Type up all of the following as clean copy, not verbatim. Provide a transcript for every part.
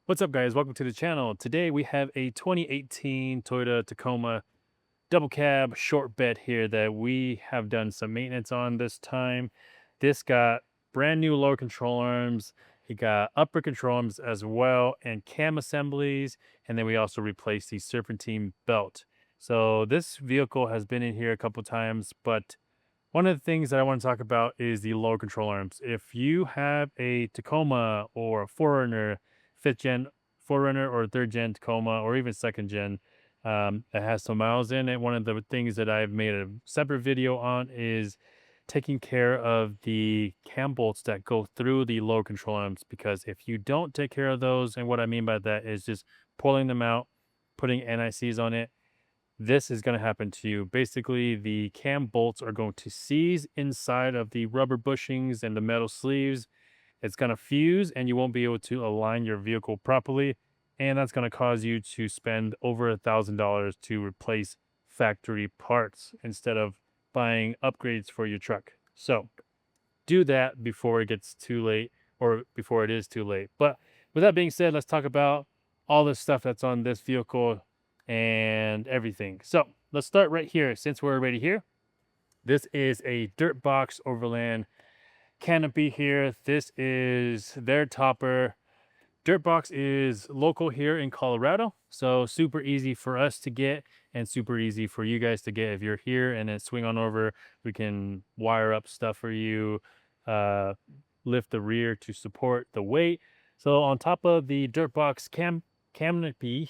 What's up, guys? Welcome to the channel. Today we have a 2018 Toyota Tacoma double cab short bed here that we have done some maintenance on this time. This got brand new lower control arms. He got upper control arms as well and cam assemblies. And then we also replaced the Serpentine belt. So this vehicle has been in here a couple times, but one of the things that I want to talk about is the lower control arms. If you have a Tacoma or a 4Runner, 5th gen 4Runner or 3rd gen Tacoma or even 2nd gen that has some miles in it, one of the things that I've made a separate video on is taking care of the cam bolts that go through the lower control arms. Because if you don't take care of those, and what I mean by that is just pulling them out, putting NICs on it, this is going to happen to you. Basically, the cam bolts are going to seize inside of the rubber bushings and the metal sleeves. It's going to fuse and you won't be able to align your vehicle properly. And that's going to cause you to spend over $1,000 to replace factory parts instead of buying upgrades for your truck. So do that before it gets too late, or before it is too late. But with that being said, let's talk about all the stuff that's on this vehicle and everything. So let's start right here. Since we're already here, this is a Dirtbox Overland canopy here. This is their topper. Dirtbox is local here in Colorado, so super easy for us to get and super easy for you guys to get. If you're here and then swing on over, we can wire up stuff for you, lift the rear to support the weight. So on top of the Dirtbox canopy,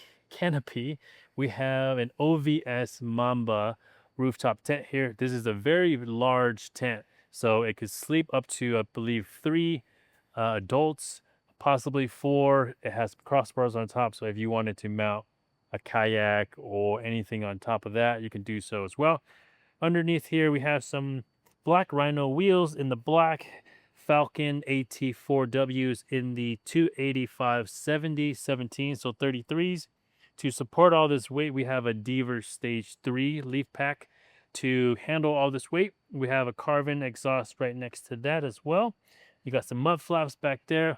we have an OVS Mamba rooftop tent here. This is a very large tent, so it could sleep up to, I believe, 3 adults, possibly 4. It has crossbars on top, so if you wanted to mount a kayak or anything on top of that, you can do so as well. Underneath here, we have some black Rhino wheels in the black, Falken AT4Ws in the 285/70/17, so 33s. To support all this weight, we have a Deaver Stage 3 leaf pack to handle all this weight. We have a carbon exhaust right next to that as well. You got some mud flaps back there.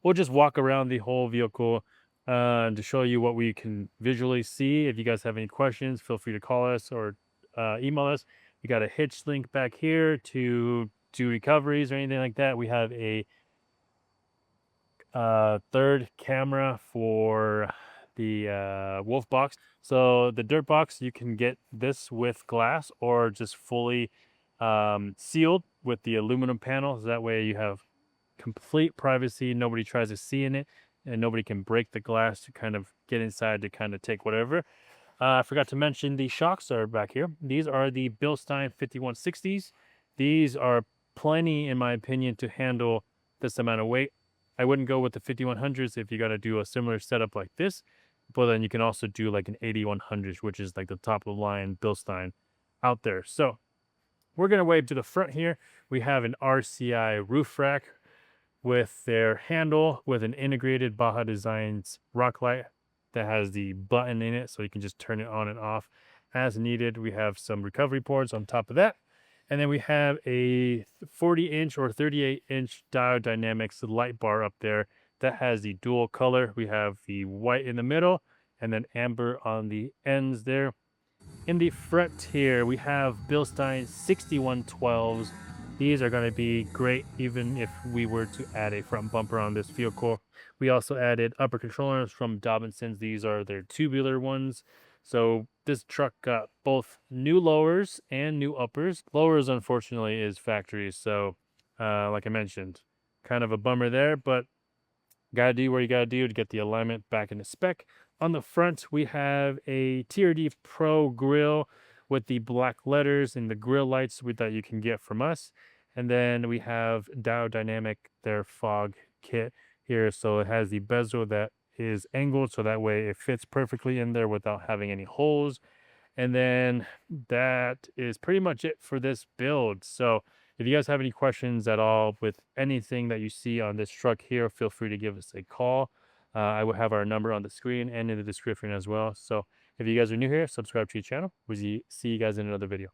We'll just walk around the whole vehicle to show you what we can visually see. If you guys have any questions, feel free to call us or email us. We got a Hitch link back here to do recoveries or anything like that. We have a third camera for the wolf box. So the dirt box, you can get this with glass or just fully sealed with the aluminum panels. That way you have complete privacy. Nobody tries to see in it, and nobody can break the glass to kind of get inside to kind of take whatever. I forgot to mention the shocks are back here. These are the Bilstein 5160s. These are plenty, in my opinion, to handle this amount of weight. I wouldn't go with the 5100s if you got to do a similar setup like this, but then you can also do like an 8100, which is like the top of the line Bilstein out there. So we're going to wave to the front here. We have an RCI roof rack with their handle with an integrated Baja Designs rock light that has the button in it, so you can just turn it on and off as needed. We have some recovery ports on top of that. And then we have a 40-inch or 38-inch Diode Dynamics light bar up there that has the dual color. We have the white in the middle and then amber on the ends there. In the front here, we have Bilstein 6112s. These are going to be great even if we were to add a front bumper on this vehicle. We also added upper controllers from Dobinsons. These are their tubular ones. So this truck got both new lowers and new uppers. Lowers, unfortunately, is factory. So like I mentioned, kind of a bummer there, but gotta do what you gotta do to get the alignment back into spec. On the front, we have a TRD Pro grille with the black letters and the grille lights that you can get from us. And then we have Diode Dynamic, their fog kit here. So it has the bezel that is angled, so that way it fits perfectly in there without having any holes. And then that is pretty much it for this build. So if you guys have any questions at all with anything that you see on this truck here, feel free to give us a call. I will have our number on the screen and in the description as well. So if you guys are new here, subscribe to the channel. We'll see you guys in another video.